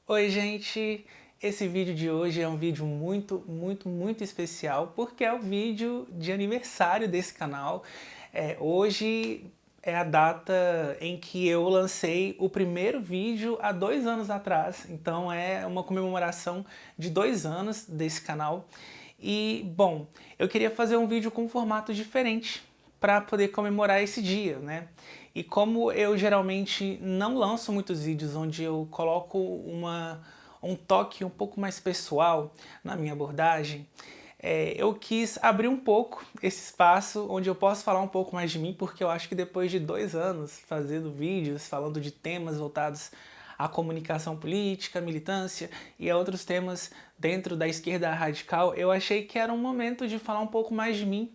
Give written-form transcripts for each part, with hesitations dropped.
Oi, gente! Esse vídeo de hoje é um vídeo muito especial porque é o vídeo de aniversário desse canal. Hoje é a data em que eu lancei o primeiro vídeo há 2 anos atrás, então é uma comemoração de 2 anos desse canal. E, bom, eu queria fazer um vídeo com um formato diferente para poder comemorar esse dia, né? E como eu geralmente não lanço muitos vídeos onde eu coloco um toque um pouco mais pessoal na minha abordagem, eu quis abrir um pouco esse espaço onde eu posso falar um pouco mais de mim, porque eu acho que depois de 2 anos fazendo vídeos, falando de temas voltados à comunicação política, militância e a outros temas dentro da esquerda radical, eu achei que era um momento de falar um pouco mais de mim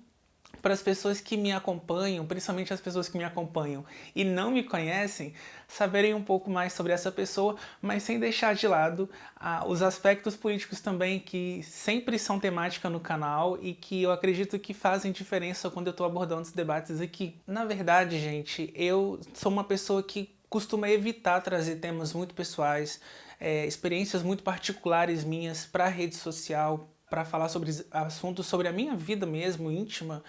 para as pessoas que me acompanham, principalmente as pessoas que me acompanham e não me conhecem, saberem um pouco mais sobre essa pessoa, mas sem deixar de lado os aspectos políticos também que sempre são temática no canal e que eu acredito que fazem diferença quando eu estou abordando os debates aqui. Na verdade, gente, eu sou uma pessoa que costuma evitar trazer temas muito pessoais, experiências muito particulares minhas para a rede social, para falar sobre assuntos sobre a minha vida mesmo, íntima,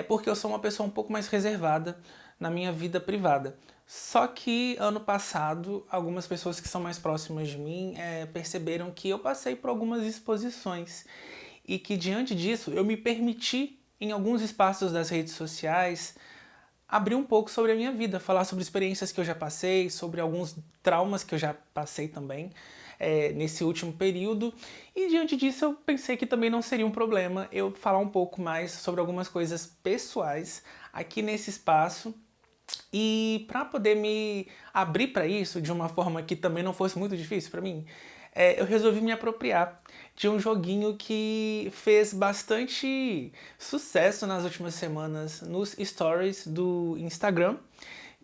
porque eu sou uma pessoa um pouco mais reservada na minha vida privada. Só que ano passado, algumas pessoas que são mais próximas de mim perceberam que eu passei por algumas exposições e que diante disso eu me permiti, em alguns espaços das redes sociais, abrir um pouco sobre a minha vida, falar sobre experiências que eu já passei, sobre alguns traumas que eu já passei também nesse último período. E diante disso eu pensei que também não seria um problema eu falar um pouco mais sobre algumas coisas pessoais aqui nesse espaço. E para poder me abrir para isso de uma forma que também não fosse muito difícil para mim, eu resolvi me apropriar de um joguinho que fez bastante sucesso nas últimas semanas nos stories do Instagram,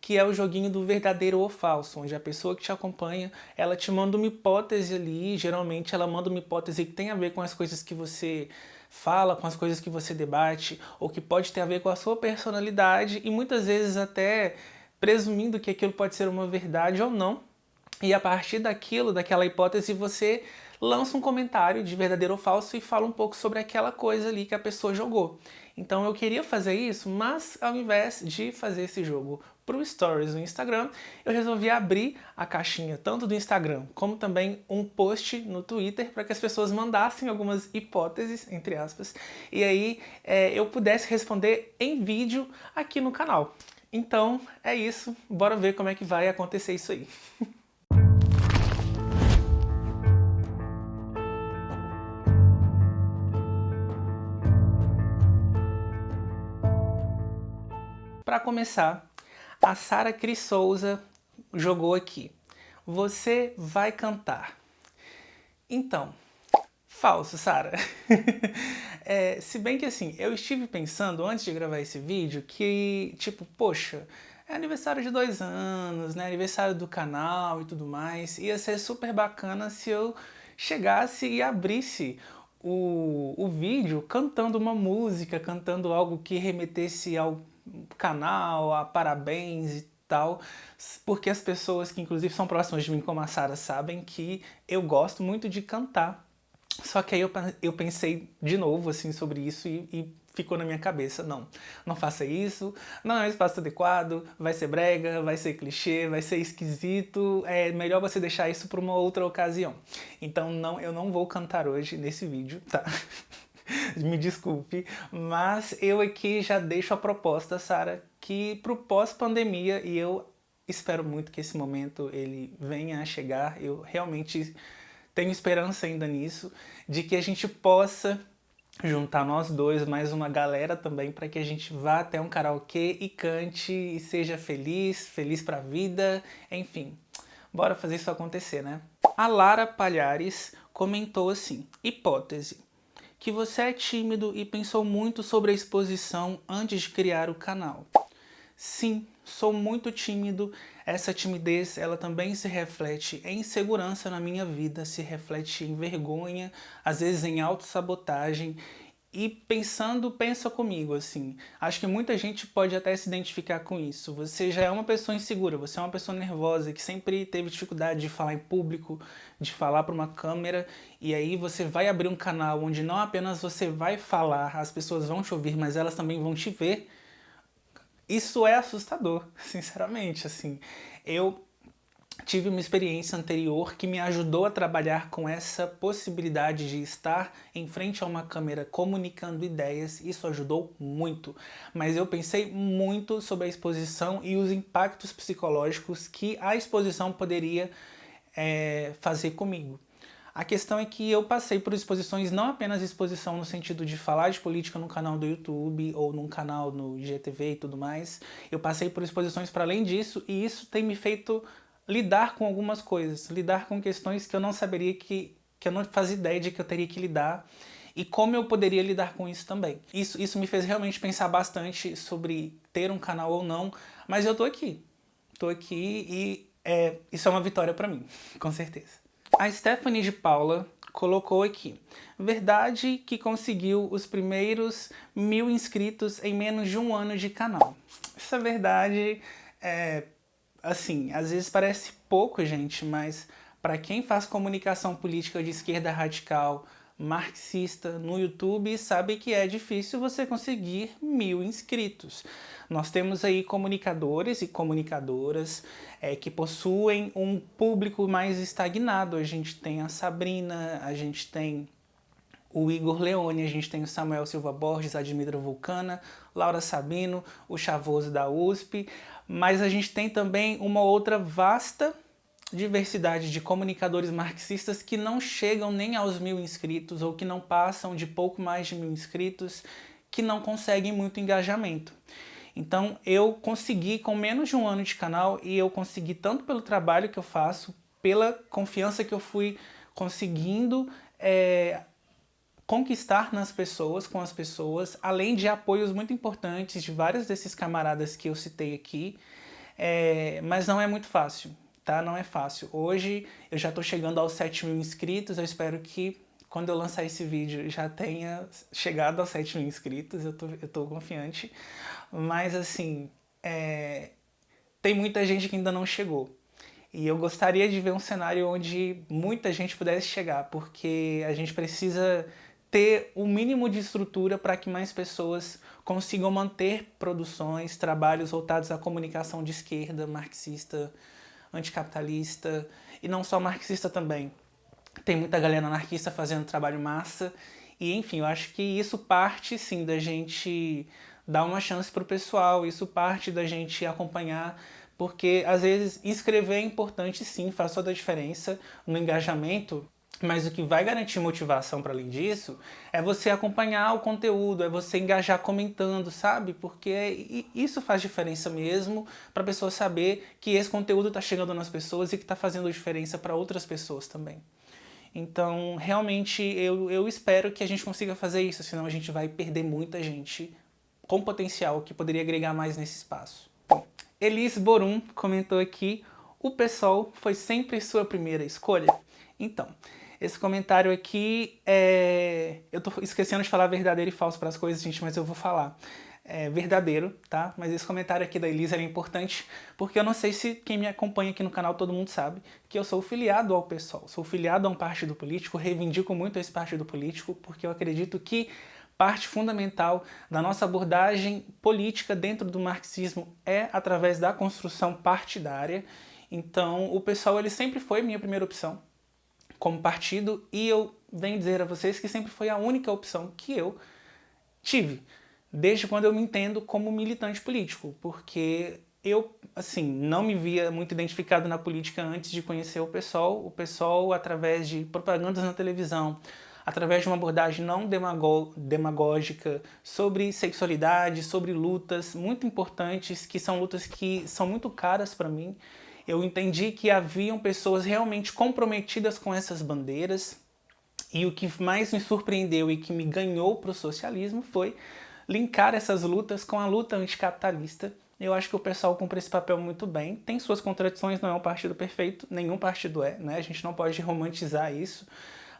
que é o joguinho do verdadeiro ou falso, onde a pessoa que te acompanha, ela te manda uma hipótese ali, geralmente ela manda uma hipótese que tem a ver com as coisas que você fala, com as coisas que você debate, ou que pode ter a ver com a sua personalidade, e muitas vezes até presumindo que aquilo pode ser uma verdade ou não, e a partir daquilo, daquela hipótese, você lança um comentário de verdadeiro ou falso e fala um pouco sobre aquela coisa ali que a pessoa jogou. Então eu queria fazer isso, mas ao invés de fazer esse jogo para o Stories do Instagram, eu resolvi abrir a caixinha tanto do Instagram como também um post no Twitter para que as pessoas mandassem algumas hipóteses, entre aspas, e aí eu pudesse responder em vídeo aqui no canal. Então é isso, bora ver como é que vai acontecer isso aí. Para começar, a Sara Cris Souza jogou aqui. Você vai cantar. Então, falso, Sara. Se bem que assim, eu estive pensando antes de gravar esse vídeo que, tipo, poxa, é aniversário de 2 anos, né? Aniversário do canal e tudo mais. Ia ser super bacana se eu chegasse e abrisse o vídeo cantando uma música, cantando algo que remetesse ao canal, a parabéns e tal, porque as pessoas que inclusive são próximas de mim, como a Sara, sabem que eu gosto muito de cantar. Só que aí eu pensei de novo assim sobre isso e ficou na minha cabeça, não faça isso, não é um espaço adequado, vai ser brega, vai ser clichê, vai ser esquisito, é melhor você deixar isso para uma outra ocasião. Então não, eu não vou cantar hoje nesse vídeo, tá? Me desculpe, mas eu aqui já deixo a proposta, Sara, que pro pós-pandemia, e eu espero muito que esse momento ele venha a chegar, eu realmente tenho esperança ainda nisso, de que a gente possa juntar nós dois, mais uma galera também, para que a gente vá até um karaokê e cante e seja feliz, feliz pra vida, enfim. Bora fazer isso acontecer, né? A Lara Palhares comentou assim: hipótese. Que você é tímido e pensou muito sobre a exposição antes de criar o canal. Sim, sou muito tímido. Essa timidez, ela também se reflete em insegurança na minha vida, se reflete em vergonha, às vezes em autossabotagem. E pensa comigo, assim, acho que muita gente pode até se identificar com isso. Você já é uma pessoa insegura, você é uma pessoa nervosa, que sempre teve dificuldade de falar em público, de falar para uma câmera, e aí você vai abrir um canal onde não apenas você vai falar, as pessoas vão te ouvir, mas elas também vão te ver. Isso é assustador, sinceramente, assim. Eu tive uma experiência anterior que me ajudou a trabalhar com essa possibilidade de estar em frente a uma câmera comunicando ideias. Isso ajudou muito, mas eu pensei muito sobre a exposição e os impactos psicológicos que a exposição poderia fazer comigo. A questão é que eu passei por exposições, não apenas exposição no sentido de falar de política no canal do YouTube ou num canal no IGTV e tudo mais. Eu passei por exposições para além disso e isso tem me feito lidar com algumas coisas, lidar com questões que eu não saberia que eu não fazia ideia de que eu teria que lidar e como eu poderia lidar com isso também. Isso me fez realmente pensar bastante sobre ter um canal ou não, mas eu tô aqui. Tô aqui e isso é uma vitória para mim, com certeza. A Stephanie de Paula colocou aqui: verdade que conseguiu os primeiros 1000 inscritos em menos de um ano de canal. Essa verdade assim, às vezes parece pouco, gente, mas para quem faz comunicação política de esquerda radical, marxista no YouTube, sabe que é difícil você conseguir 1000 inscritos. Nós temos aí comunicadores e comunicadoras que possuem um público mais estagnado. A gente tem a Sabrina, a gente tem o Igor Leone, a gente tem o Samuel Silva Borges, a Dmitra Vulcana, Laura Sabino, o Chavoso da USP, mas a gente tem também uma outra vasta diversidade de comunicadores marxistas que não chegam nem aos 1000 inscritos ou que não passam de pouco mais de 1000 inscritos, que não conseguem muito engajamento. Então eu consegui com menos de um ano de canal e eu consegui tanto pelo trabalho que eu faço, pela confiança que eu fui conseguindo conquistar nas pessoas, com as pessoas, além de apoios muito importantes de vários desses camaradas que eu citei aqui, mas não é muito fácil, tá? Não é fácil. Hoje eu já estou chegando aos 7.000 inscritos, eu espero que quando eu lançar esse vídeo já tenha chegado aos 7.000 inscritos, eu tô confiante, mas assim, tem muita gente que ainda não chegou. E eu gostaria de ver um cenário onde muita gente pudesse chegar, porque a gente precisa ter o mínimo de estrutura para que mais pessoas consigam manter produções, trabalhos voltados à comunicação de esquerda, marxista, anticapitalista, e não só marxista também. Tem muita galera anarquista fazendo trabalho massa, e enfim, eu acho que isso parte sim da gente dar uma chance pro pessoal, isso parte da gente acompanhar, porque às vezes escrever é importante sim, faz toda a diferença no engajamento, mas o que vai garantir motivação para além disso é você acompanhar o conteúdo, é você engajar comentando, sabe? Porque isso faz diferença mesmo para a pessoa saber que esse conteúdo está chegando nas pessoas e que está fazendo diferença para outras pessoas também. Então, realmente, eu espero que a gente consiga fazer isso, senão a gente vai perder muita gente com potencial que poderia agregar mais nesse espaço. Bom, Elis Borum comentou aqui: o PSOL foi sempre sua primeira escolha? Então, esse comentário aqui eu tô esquecendo de falar verdadeiro e falso para as coisas, gente, mas eu vou falar. É verdadeiro, tá? Mas esse comentário aqui da Elisa é importante porque eu não sei se quem me acompanha aqui no canal, todo mundo sabe que eu sou filiado ao PSOL, sou filiado a um partido político, reivindico muito esse partido político porque eu acredito que parte fundamental da nossa abordagem política dentro do marxismo é através da construção partidária. Então, o PSOL ele sempre foi minha primeira opção como partido e eu venho dizer a vocês que sempre foi a única opção que eu tive, desde quando eu me entendo como militante político, porque eu, assim, não me via muito identificado na política antes de conhecer o PSOL através de propagandas na televisão, através de uma abordagem não demagógica sobre sexualidade, sobre lutas muito importantes, que são lutas que são muito caras para mim. Eu entendi que haviam pessoas realmente comprometidas com essas bandeiras, e o que mais me surpreendeu e que me ganhou para o socialismo foi linkar essas lutas com a luta anticapitalista. Eu acho que o pessoal cumpre esse papel muito bem. Tem suas contradições, não é um partido perfeito, nenhum partido é, né? A gente não pode romantizar isso,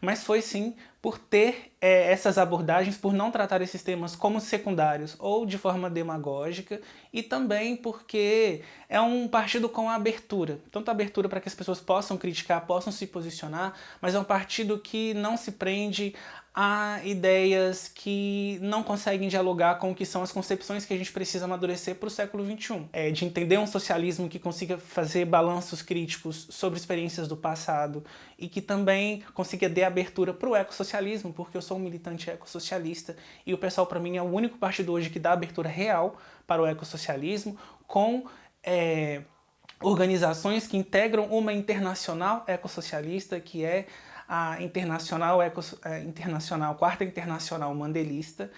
mas foi sim por ter essas abordagens, por não tratar esses temas como secundários ou de forma demagógica, e também porque é um partido com abertura, tanto abertura para que as pessoas possam criticar, possam se posicionar, mas é um partido que não se prende a ideias que não conseguem dialogar com o que são as concepções que a gente precisa amadurecer para o século XXI. De entender um socialismo que consiga fazer balanços críticos sobre experiências do passado e que também consiga dar abertura para o ecossocialismo, porque eu sou um militante ecossocialista e o PSOL para mim é o único partido hoje que dá abertura real para o ecossocialismo, com organizações que integram uma internacional ecossocialista, que é a Quarta Internacional Mandelista,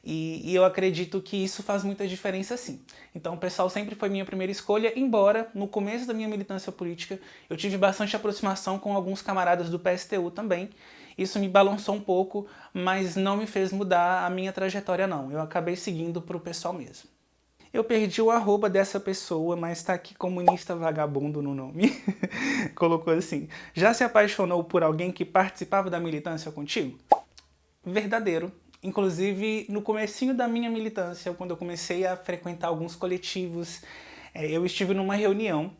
e eu acredito que isso faz muita diferença sim. Então o PSOL sempre foi minha primeira escolha, embora no começo da minha militância política eu tive bastante aproximação com alguns camaradas do PSTU também. Isso me balançou um pouco, mas não me fez mudar a minha trajetória não. Eu acabei seguindo para o PSOL mesmo. Eu perdi o arroba dessa pessoa, mas tá aqui comunista vagabundo no nome. Colocou assim: já se apaixonou por alguém que participava da militância contigo? Verdadeiro. Inclusive, no comecinho da minha militância, quando eu comecei a frequentar alguns coletivos, eu estive numa reunião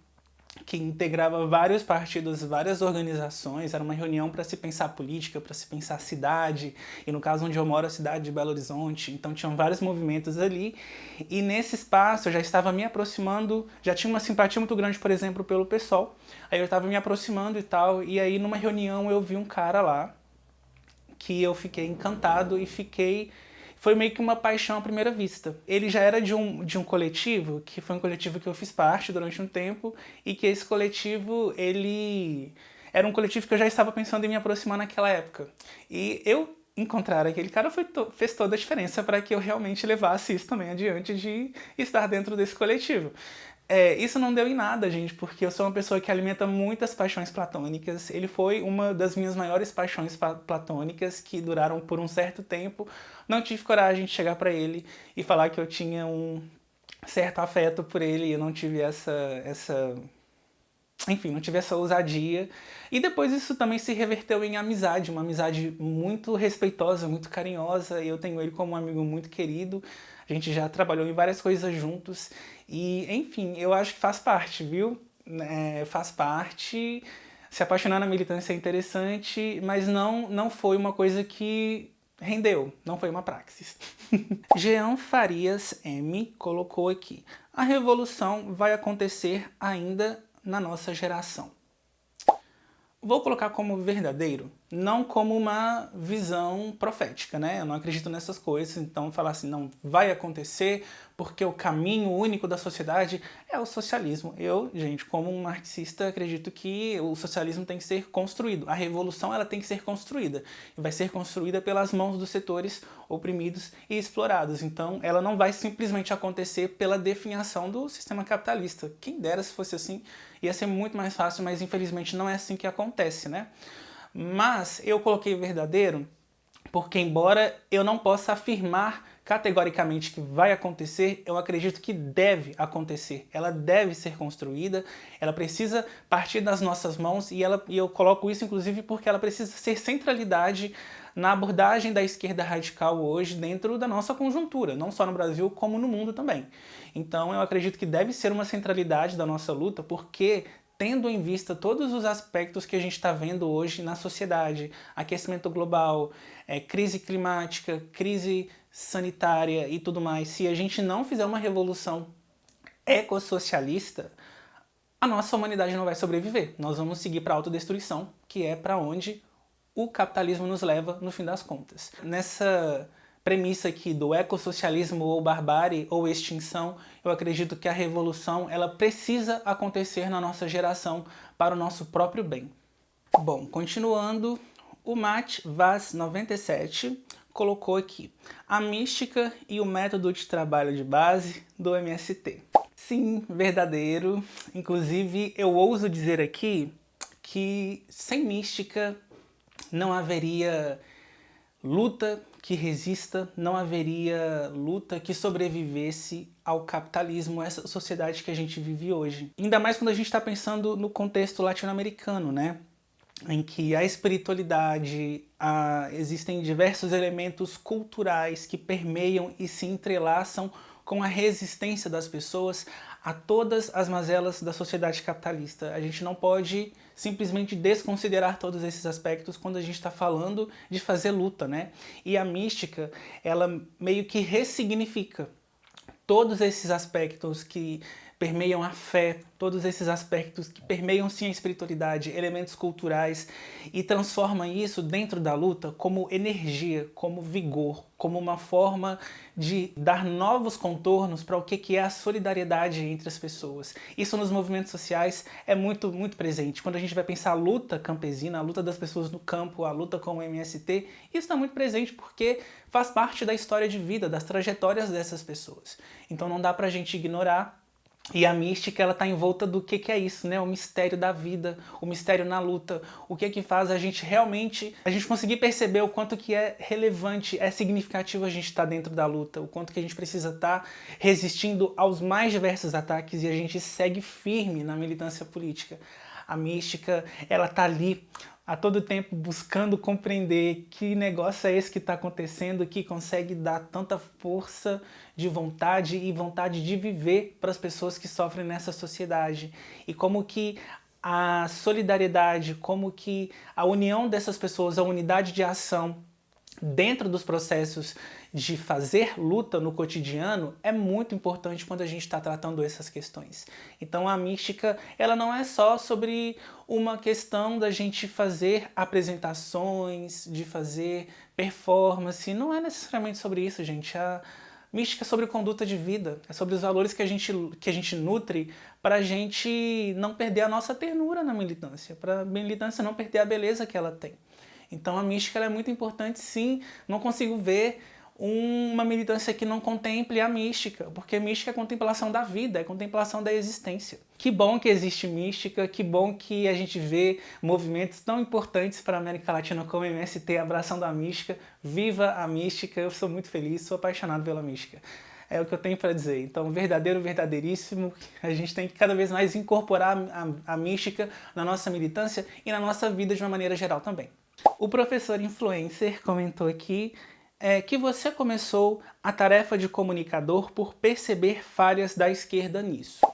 que integrava vários partidos, várias organizações. Era uma reunião para se pensar política, para se pensar cidade, e no caso onde eu moro, a cidade de Belo Horizonte. Então tinham vários movimentos ali, e nesse espaço eu já estava me aproximando, já tinha uma simpatia muito grande, por exemplo, pelo PSOL. Aí eu estava me aproximando e tal, e aí numa reunião eu vi um cara lá, que eu fiquei encantado e foi meio que uma paixão à primeira vista. Ele já era de um coletivo, que foi um coletivo que eu fiz parte durante um tempo, e que esse coletivo, ele era um coletivo que eu já estava pensando em me aproximar naquela época. E eu encontrar aquele cara fez toda a diferença para que eu realmente levasse isso também adiante, de estar dentro desse coletivo. Isso não deu em nada, gente, porque eu sou uma pessoa que alimenta muitas paixões platônicas. Ele foi uma das minhas maiores paixões platônicas, que duraram por um certo tempo. Não tive coragem de chegar pra ele e falar que eu tinha um certo afeto por ele. Eu não tive enfim, não tive essa ousadia. E depois isso também se reverteu em amizade, uma amizade muito respeitosa, muito carinhosa. Eu tenho ele como um amigo muito querido. A gente já trabalhou em várias coisas juntos. E, enfim, eu acho que faz parte, viu? Faz parte. Se apaixonar na militância é interessante, mas não foi uma coisa que rendeu, não foi uma praxis. Jean Farias M colocou aqui: a revolução vai acontecer ainda na nossa geração. Vou colocar como verdadeiro, não como uma visão profética, né? Eu não acredito nessas coisas, então falar assim, não vai acontecer porque o caminho único da sociedade é o socialismo. Eu, gente, como um marxista, acredito que o socialismo tem que ser construído. A revolução, ela tem que ser construída. E vai ser construída pelas mãos dos setores oprimidos e explorados. Então, ela não vai simplesmente acontecer pela definição do sistema capitalista. Quem dera se fosse assim, ia ser muito mais fácil, mas infelizmente não é assim que acontece, né? Mas eu coloquei verdadeiro porque, embora eu não possa afirmar categoricamente que vai acontecer, eu acredito que deve acontecer. Ela deve ser construída, ela precisa partir das nossas mãos, e eu coloco isso inclusive porque ela precisa ser centralidade na abordagem da esquerda radical hoje dentro da nossa conjuntura, não só no Brasil como no mundo também. Então eu acredito que deve ser uma centralidade da nossa luta, porque tendo em vista todos os aspectos que a gente está vendo hoje na sociedade, aquecimento global, crise climática, crise sanitária e tudo mais, se a gente não fizer uma revolução ecossocialista, a nossa humanidade não vai sobreviver. Nós vamos seguir para a autodestruição, que é para onde o capitalismo nos leva no fim das contas. Nessa premissa aqui do ecossocialismo ou barbárie ou extinção, eu acredito que a revolução ela precisa acontecer na nossa geração para o nosso próprio bem. Bom, continuando, o Matt Vaz 97 colocou aqui: a mística e o método de trabalho de base do MST. Sim, verdadeiro. Inclusive, eu ouso dizer aqui que sem mística não haveria luta que resista, não haveria luta que sobrevivesse ao capitalismo, essa sociedade que a gente vive hoje. Ainda mais quando a gente está pensando no contexto latino-americano, né? em que a espiritualidade, existem diversos elementos culturais que permeiam e se entrelaçam com a resistência das pessoas a todas as mazelas da sociedade capitalista. A gente não pode simplesmente desconsiderar todos esses aspectos quando a gente está falando de fazer luta, né? E a mística, ela meio que ressignifica todos esses aspectos que permeiam a fé, todos esses aspectos que permeiam sim a espiritualidade, elementos culturais, e transforma isso dentro da luta como energia, como vigor, como uma forma de dar novos contornos para o que é a solidariedade entre as pessoas. Isso nos movimentos sociais é muito presente. Quando a gente vai pensar a luta campesina, a luta das pessoas no campo, a luta com o MST, isso está muito presente porque faz parte da história de vida, das trajetórias dessas pessoas. Então não dá para a gente ignorar. E a mística, ela está em volta do que é isso, né? O mistério da vida, o mistério na luta, o que faz a gente realmente, a gente conseguir perceber o quanto que é relevante, é significativo a gente estar dentro da luta, o quanto que a gente precisa estar resistindo aos mais diversos ataques e a gente segue firme na militância política. A mística, ela está ali a todo tempo buscando compreender que negócio é esse que está acontecendo, que consegue dar tanta força de vontade e vontade de viver para as pessoas que sofrem nessa sociedade. E como que a solidariedade, como que a união dessas pessoas, a unidade de ação dentro dos processos de fazer luta no cotidiano é muito importante quando a gente está tratando essas questões. Então a mística, ela não é só sobre uma questão da gente fazer apresentações, de fazer performance, não é necessariamente sobre isso, gente. A mística é sobre conduta de vida, é sobre os valores que a gente nutre para a gente não perder a nossa ternura na militância, para a militância não perder a beleza que ela tem. Então a mística é muito importante, sim. Não consigo ver uma militância que não contemple a mística, porque mística é contemplação da vida, é contemplação da existência. Que bom que existe mística, que bom que a gente vê movimentos tão importantes para a América Latina como o MST abraçando a mística. Viva a mística, eu sou muito feliz, sou apaixonado pela mística. É o que eu tenho para dizer. Então, verdadeiro, verdadeiríssimo, a gente tem que cada vez mais incorporar a mística na nossa militância e na nossa vida de uma maneira geral também. O professor influencer comentou aqui que você começou a tarefa de comunicador por perceber falhas da esquerda nisso.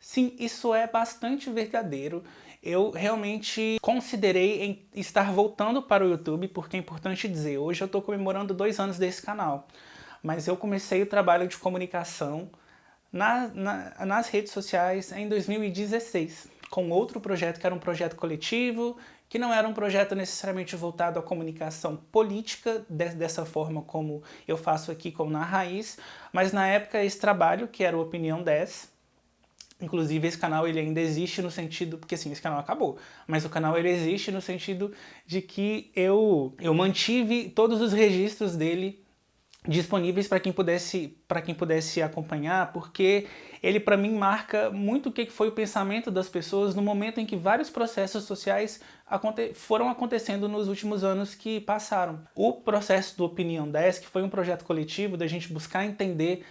Sim, isso é bastante verdadeiro. Eu realmente considerei em estar voltando para o YouTube, porque é importante dizer, hoje eu estou comemorando 2 anos desse canal, mas eu comecei o trabalho de comunicação nas redes sociais em 2016, com outro projeto que era um projeto coletivo, que não era um projeto necessariamente voltado à comunicação política, dessa forma como eu faço aqui, como na Raiz, mas na época esse trabalho, que era o Opinião 10, inclusive esse canal ele ainda existe no sentido, porque assim, esse canal acabou, mas o canal ele existe no sentido de que eu mantive todos os registros dele disponíveis para quem pudesse acompanhar, porque ele para mim marca muito o que foi o pensamento das pessoas no momento em que vários processos sociais foram acontecendo nos últimos anos que passaram. O processo do Opinião 10, que foi um projeto coletivo da gente buscar entender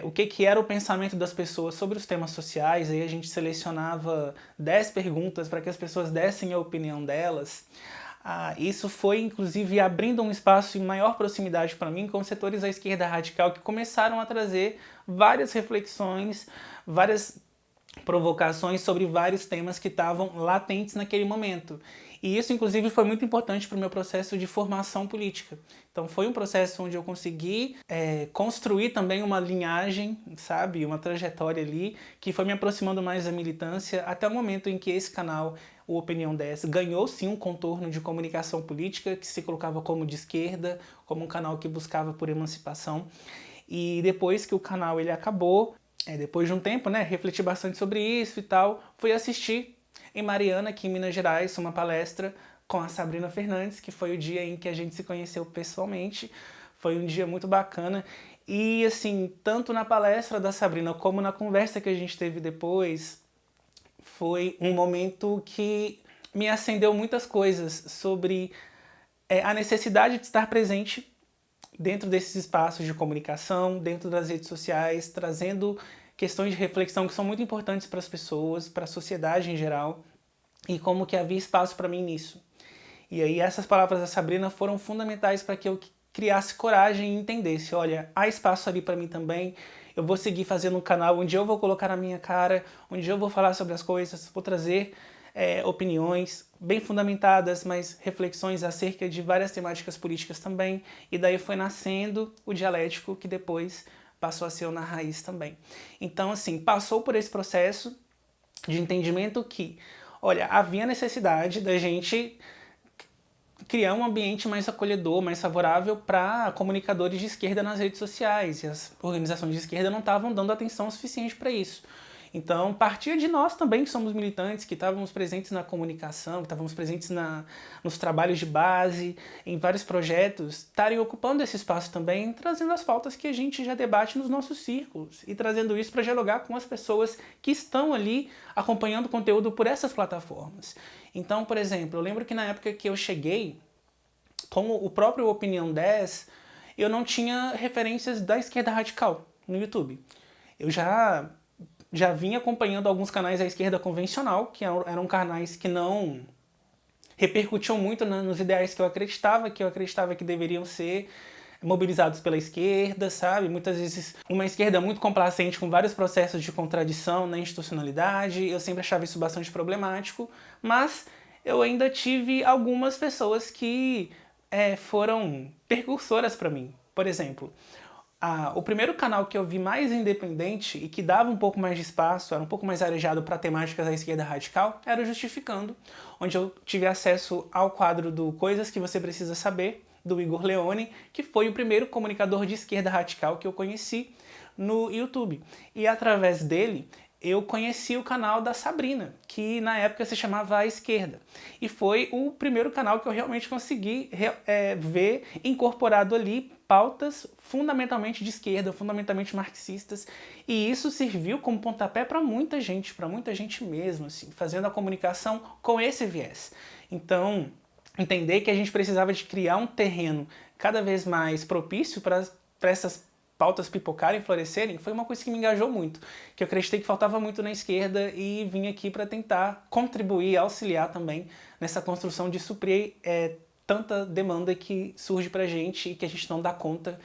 o que era o pensamento das pessoas sobre os temas sociais, aí a gente selecionava 10 perguntas para que as pessoas dessem a opinião delas. Isso foi, inclusive, abrindo um espaço em maior proximidade para mim com setores da esquerda radical que começaram a trazer várias reflexões, várias provocações sobre vários temas que estavam latentes naquele momento. E isso, inclusive, foi muito importante para o meu processo de formação política. Então, foi um processo onde eu consegui construir também uma linhagem, sabe, uma trajetória ali, que foi me aproximando mais da militância, até o momento em que esse canal, o Opinião 10, ganhou sim um contorno de comunicação política, que se colocava como de esquerda, como um canal que buscava por emancipação. E depois que o canal ele acabou, depois de um tempo, né, refleti bastante sobre isso e tal, fui assistir em Mariana, aqui em Minas Gerais, uma palestra com a Sabrina Fernandes, que foi o dia em que a gente se conheceu pessoalmente. Foi um dia muito bacana. E, assim, tanto na palestra da Sabrina como na conversa que a gente teve depois, foi um momento que me acendeu muitas coisas sobre a necessidade de estar presente dentro desses espaços de comunicação, dentro das redes sociais, trazendo questões de reflexão que são muito importantes para as pessoas, para a sociedade em geral. e como que havia espaço para mim nisso. E aí essas palavras da Sabrina foram fundamentais para que eu criasse coragem e entendesse, olha, há espaço ali para mim também, eu vou seguir fazendo um canal onde eu vou colocar a minha cara, onde eu vou falar sobre as coisas, vou trazer opiniões bem fundamentadas, mas reflexões acerca de várias temáticas políticas também, e daí foi nascendo o Dialético, que depois passou a ser o Na Raiz também. Então, assim, passou por esse processo de entendimento que, olha, havia necessidade da gente criar um ambiente mais acolhedor, mais favorável para comunicadores de esquerda nas redes sociais, e as organizações de esquerda não estavam dando atenção suficiente para isso. Então, partia de nós também, que somos militantes, que estávamos presentes na comunicação, que estávamos presentes nos trabalhos de base, em vários projetos, estarem ocupando esse espaço também, trazendo as pautas que a gente já debate nos nossos círculos e trazendo isso para dialogar com as pessoas que estão ali acompanhando o conteúdo por essas plataformas. Então, por exemplo, eu lembro que na época que eu cheguei, como o próprio Opinião 10, eu não tinha referências da esquerda radical no YouTube. Eu já vinha acompanhando alguns canais da esquerda convencional, que eram canais que não repercutiam muito nos ideais que eu acreditava que deveriam ser mobilizados pela esquerda, sabe? Muitas vezes uma esquerda muito complacente com vários processos de contradição na institucionalidade, eu sempre achava isso bastante problemático, mas eu ainda tive algumas pessoas que foram percursoras para mim. Por exemplo, o primeiro canal que eu vi mais independente e que dava um pouco mais de espaço, era um pouco mais arejado para temáticas da esquerda radical, era o Justificando, onde eu tive acesso ao quadro do Coisas que Você Precisa Saber, do Igor Leone, que foi o primeiro comunicador de esquerda radical que eu conheci no YouTube. E através dele, eu conheci o canal da Sabrina, que na época se chamava A Esquerda. E foi o primeiro canal que eu realmente consegui ver incorporado ali pautas fundamentalmente de esquerda, fundamentalmente marxistas, e isso serviu como pontapé para muita gente mesmo, assim, fazendo a comunicação com esse viés. Então, entender que a gente precisava de criar um terreno cada vez mais propício para essas pautas pipocarem, florescerem, foi uma coisa que me engajou muito, que eu acreditei que faltava muito na esquerda e vim aqui para tentar contribuir, auxiliar também nessa construção de suprir tanta demanda que surge pra gente e que a gente não dá conta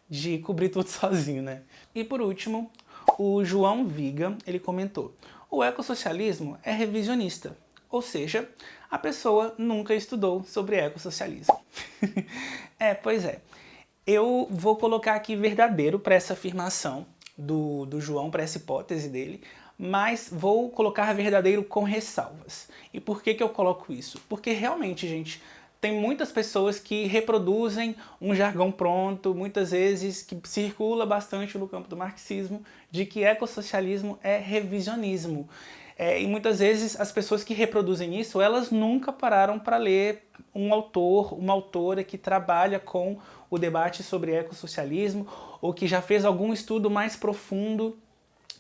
de cobrir tudo sozinho, né? E por último, o João Viga, ele comentou: o ecossocialismo é revisionista, ou seja, a pessoa nunca estudou sobre ecossocialismo. Pois é. Eu vou colocar aqui verdadeiro para essa afirmação do João, para essa hipótese dele, mas vou colocar verdadeiro com ressalvas. E por que eu coloco isso? Porque realmente, gente, tem muitas pessoas que reproduzem um jargão pronto, muitas vezes que circula bastante no campo do marxismo, de que ecossocialismo é revisionismo. E muitas vezes as pessoas que reproduzem isso, elas nunca pararam para ler um autor, uma autora que trabalha com o debate sobre ecossocialismo ou que já fez algum estudo mais profundo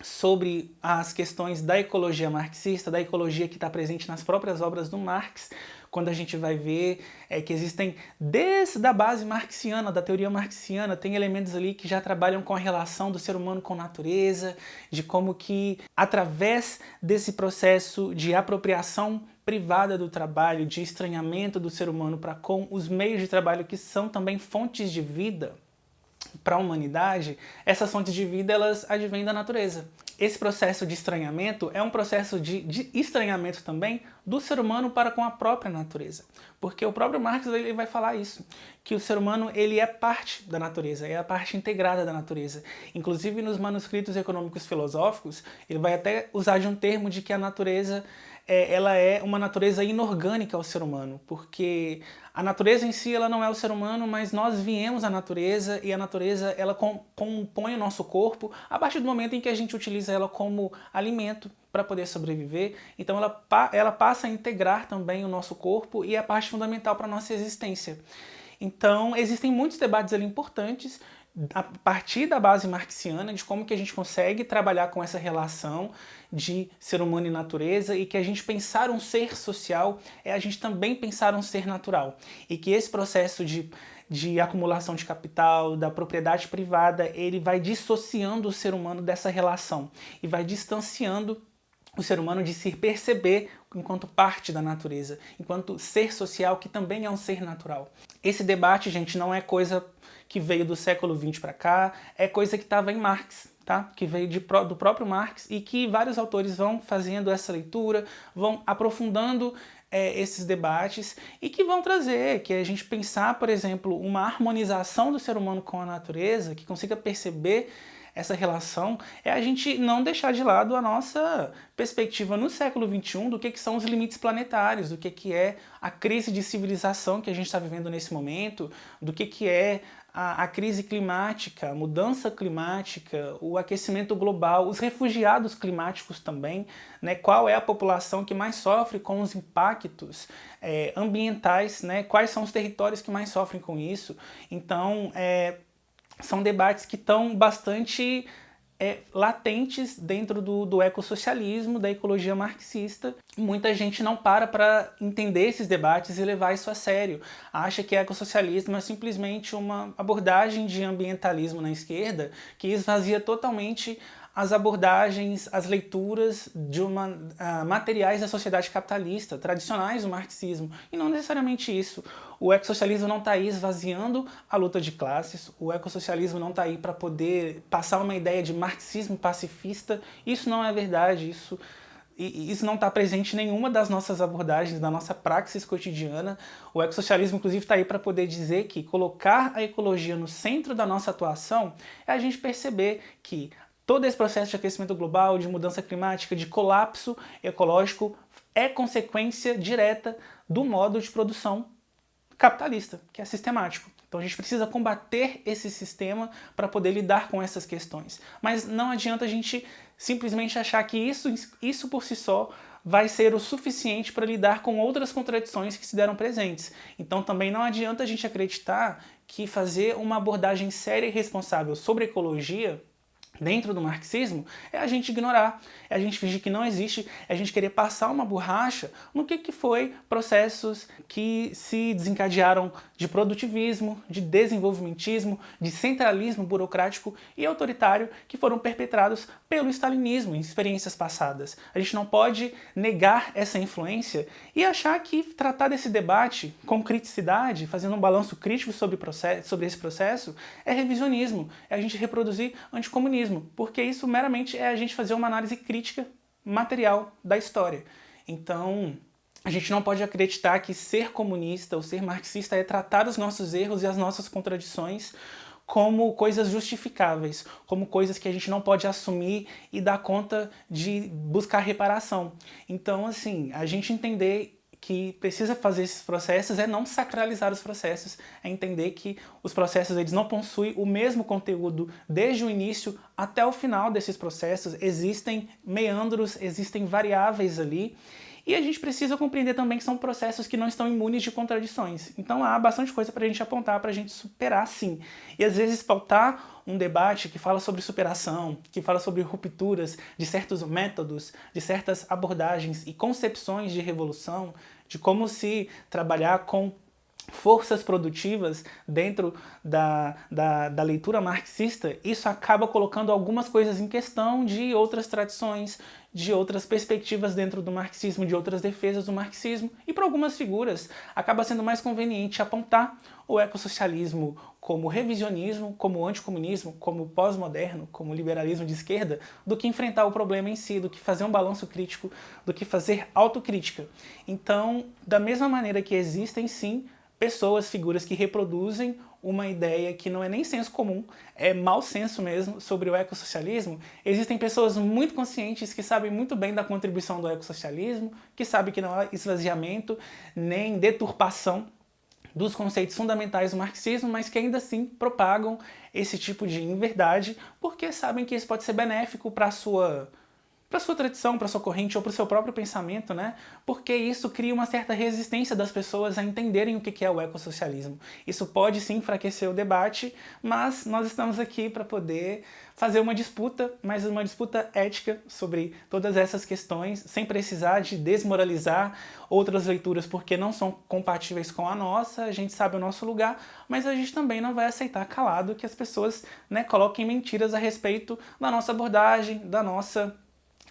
sobre as questões da ecologia marxista, da ecologia que está presente nas próprias obras do Marx, quando a gente vai ver que existem, desde a base marxiana, da teoria marxiana, tem elementos ali que já trabalham com a relação do ser humano com a natureza, de como que, através desse processo de apropriação privada do trabalho, de estranhamento do ser humano para com os meios de trabalho que são também fontes de vida para a humanidade, essas fontes de vida elas advêm da natureza. Esse processo de estranhamento é um processo de estranhamento também do ser humano para com a própria natureza. Porque o próprio Marx ele vai falar isso, que o ser humano ele é parte da natureza, é a parte integrada da natureza. Inclusive nos manuscritos econômicos filosóficos, ele vai até usar de um termo de que a natureza ela é uma natureza inorgânica ao ser humano, porque a natureza em si ela não é o ser humano, mas nós viemos à natureza e a natureza ela compõe o nosso corpo a partir do momento em que a gente utiliza ela como alimento para poder sobreviver. Então ela passa a integrar também o nosso corpo e é parte fundamental para a nossa existência. Então existem muitos debates ali importantes a partir da base marxiana de como que a gente consegue trabalhar com essa relação de ser humano e natureza e que a gente pensar um ser social é a gente também pensar um ser natural. E que esse processo de acumulação de capital, da propriedade privada, ele vai dissociando o ser humano dessa relação e vai distanciando o ser humano de se perceber enquanto parte da natureza, enquanto ser social que também é um ser natural. Esse debate, gente, não é coisa que veio do século XX para cá, é coisa que estava em Marx, tá? Que veio do próprio Marx e que vários autores vão fazendo essa leitura, vão aprofundando esses debates e que vão trazer, que a gente pensar, por exemplo, uma harmonização do ser humano com a natureza, que consiga perceber essa relação, é a gente não deixar de lado a nossa perspectiva no século XXI do que são os limites planetários, do que é a crise de civilização que a gente está vivendo nesse momento, do que é a crise climática, a mudança climática, o aquecimento global, os refugiados climáticos também, né? Qual é a população que mais sofre com os impactos ambientais, né? Quais são os territórios que mais sofrem com isso. Então, são debates que estão bastante latentes dentro do ecossocialismo, da ecologia marxista. Muita gente não para entender esses debates e levar isso a sério. Acha que ecossocialismo é simplesmente uma abordagem de ambientalismo na esquerda que esvazia totalmente as abordagens, as leituras de materiais da sociedade capitalista, tradicionais do marxismo, e não necessariamente isso. O ecossocialismo não está aí esvaziando a luta de classes, o ecossocialismo não está aí para poder passar uma ideia de marxismo pacifista, isso não é verdade, isso não está presente em nenhuma das nossas abordagens, da nossa praxis cotidiana. O ecossocialismo, inclusive, está aí para poder dizer que colocar a ecologia no centro da nossa atuação é a gente perceber que todo esse processo de aquecimento global, de mudança climática, de colapso ecológico é consequência direta do modo de produção capitalista, que é sistemático. Então a gente precisa combater esse sistema para poder lidar com essas questões. Mas não adianta a gente simplesmente achar que isso por si só vai ser o suficiente para lidar com outras contradições que se deram presentes. Então também não adianta a gente acreditar que fazer uma abordagem séria e responsável sobre ecologia dentro do marxismo é a gente ignorar, é a gente fingir que não existe, é a gente querer passar uma borracha no que foi processos que se desencadearam de produtivismo, de desenvolvimentismo, de centralismo burocrático e autoritário que foram perpetrados pelo stalinismo em experiências passadas. A gente não pode negar essa influência e achar que tratar desse debate com criticidade, fazendo um balanço crítico sobre esse processo, é revisionismo, é a gente reproduzir anticomunismo, porque isso meramente é a gente fazer uma análise crítica material da história. Então, a gente não pode acreditar que ser comunista ou ser marxista é tratar os nossos erros e as nossas contradições como coisas justificáveis, como coisas que a gente não pode assumir e dar conta de buscar reparação. Então, assim, a gente entender que precisa fazer esses processos é não sacralizar os processos, é entender que os processos eles não possuem o mesmo conteúdo desde o início até o final desses processos, existem meandros, existem variáveis ali, e a gente precisa compreender também que são processos que não estão imunes de contradições. Então há bastante coisa para a gente apontar, para a gente superar sim. E às vezes pautar um debate que fala sobre superação, que fala sobre rupturas de certos métodos, de certas abordagens e concepções de revolução, de como se trabalhar com forças produtivas dentro da leitura marxista, isso acaba colocando algumas coisas em questão de outras tradições, de outras perspectivas dentro do marxismo, de outras defesas do marxismo, e para algumas figuras acaba sendo mais conveniente apontar o ecossocialismo como revisionismo, como anticomunismo, como pós-moderno, como liberalismo de esquerda, do que enfrentar o problema em si, do que fazer um balanço crítico, do que fazer autocrítica. Então, da mesma maneira que existem sim pessoas, figuras que reproduzem uma ideia que não é nem senso comum, é mau senso mesmo, sobre o ecossocialismo, existem pessoas muito conscientes que sabem muito bem da contribuição do ecossocialismo, que sabem que não há esvaziamento nem deturpação dos conceitos fundamentais do marxismo, mas que ainda assim propagam esse tipo de inverdade, porque sabem que isso pode ser benéfico para a sua tradição, para sua corrente ou para o seu próprio pensamento, né? Porque isso cria uma certa resistência das pessoas a entenderem o que é o ecossocialismo. Isso pode sim enfraquecer o debate, mas nós estamos aqui para poder fazer uma disputa, mas uma disputa ética sobre todas essas questões, sem precisar de desmoralizar outras leituras porque não são compatíveis com a nossa, a gente sabe o nosso lugar, mas a gente também não vai aceitar calado que as pessoas, né, coloquem mentiras a respeito da nossa abordagem, da nossa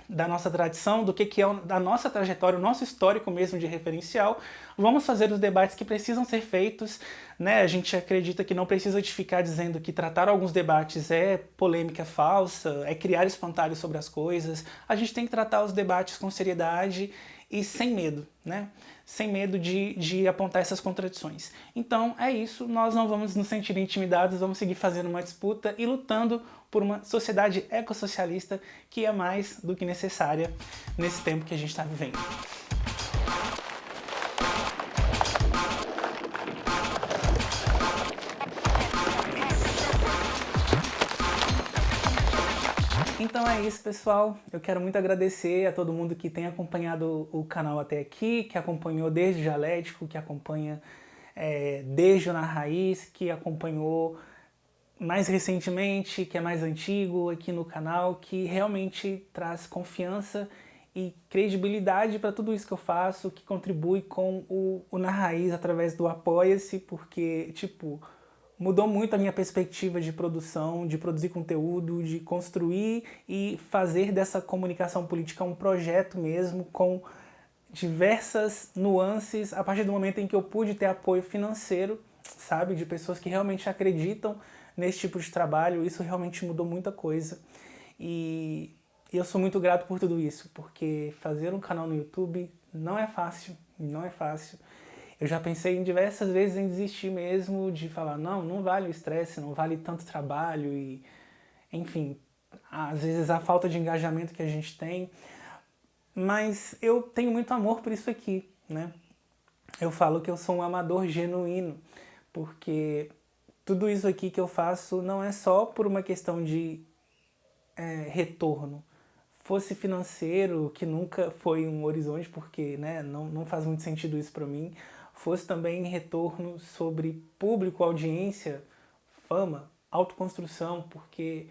da nossa tradição, do que é da nossa trajetória, o nosso histórico mesmo de referencial. Vamos fazer os debates que precisam ser feitos, né? A gente acredita que não precisa de ficar dizendo que tratar alguns debates é polêmica falsa, é criar espantalho sobre as coisas. A gente tem que tratar os debates com seriedade e sem medo, né? Sem medo de apontar essas contradições. Então é isso, nós não vamos nos sentir intimidados, vamos seguir fazendo uma disputa e lutando por uma sociedade ecossocialista que é mais do que necessária nesse tempo que a gente está vivendo. Então é isso, pessoal. Eu quero muito agradecer a todo mundo que tem acompanhado o canal até aqui, que acompanhou desde o Dialético, que acompanha desde o Na Raiz, que acompanhou mais recentemente, que é mais antigo aqui no canal, que realmente traz confiança e credibilidade para tudo isso que eu faço, que contribui com o Na Raiz através do Apoia-se, porque, tipo, mudou muito a minha perspectiva de produção, de produzir conteúdo, de construir e fazer dessa comunicação política um projeto mesmo, com diversas nuances, a partir do momento em que eu pude ter apoio financeiro, sabe, de pessoas que realmente acreditam nesse tipo de trabalho. Isso realmente mudou muita coisa. E eu sou muito grato por tudo isso, porque fazer um canal no YouTube não é fácil, não é fácil. Eu já pensei em diversas vezes em desistir mesmo, de falar, não vale o estresse, não vale tanto trabalho e, enfim, às vezes a falta de engajamento que a gente tem. Mas eu tenho muito amor por isso aqui, né? Eu falo que eu sou um amador genuíno, porque tudo isso aqui que eu faço não é só por uma questão de retorno. Fosse financeiro, que nunca foi um horizonte, porque né, não faz muito sentido isso para mim, fosse também retorno sobre público, audiência, fama, autoconstrução, porque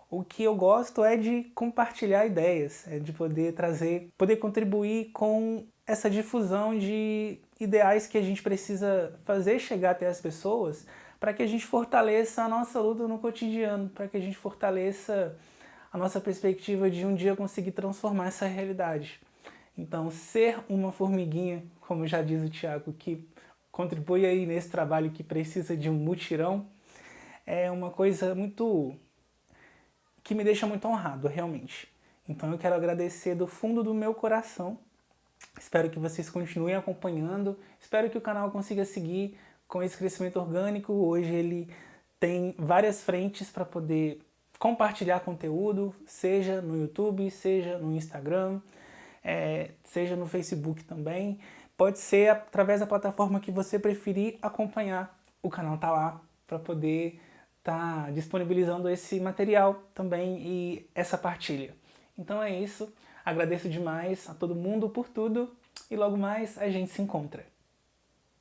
o que eu gosto é de compartilhar ideias, é de poder poder contribuir com essa difusão de ideais que a gente precisa fazer chegar até as pessoas para que a gente fortaleça a nossa luta no cotidiano, para que a gente fortaleça a nossa perspectiva de um dia conseguir transformar essa realidade. Então, ser uma formiguinha, como já diz o Thiago, que contribui aí nesse trabalho que precisa de um mutirão, é uma coisa que me deixa muito honrado, realmente. Então eu quero agradecer do fundo do meu coração. Espero que vocês continuem acompanhando. Espero que o canal consiga seguir com esse crescimento orgânico. Hoje ele tem várias frentes para poder compartilhar conteúdo, seja no YouTube, seja no Instagram, seja no Facebook também. Pode ser através da plataforma que você preferir acompanhar. O canal tá lá para poder estar disponibilizando esse material também e essa partilha. Então é isso. Agradeço demais a todo mundo por tudo e logo mais a gente se encontra.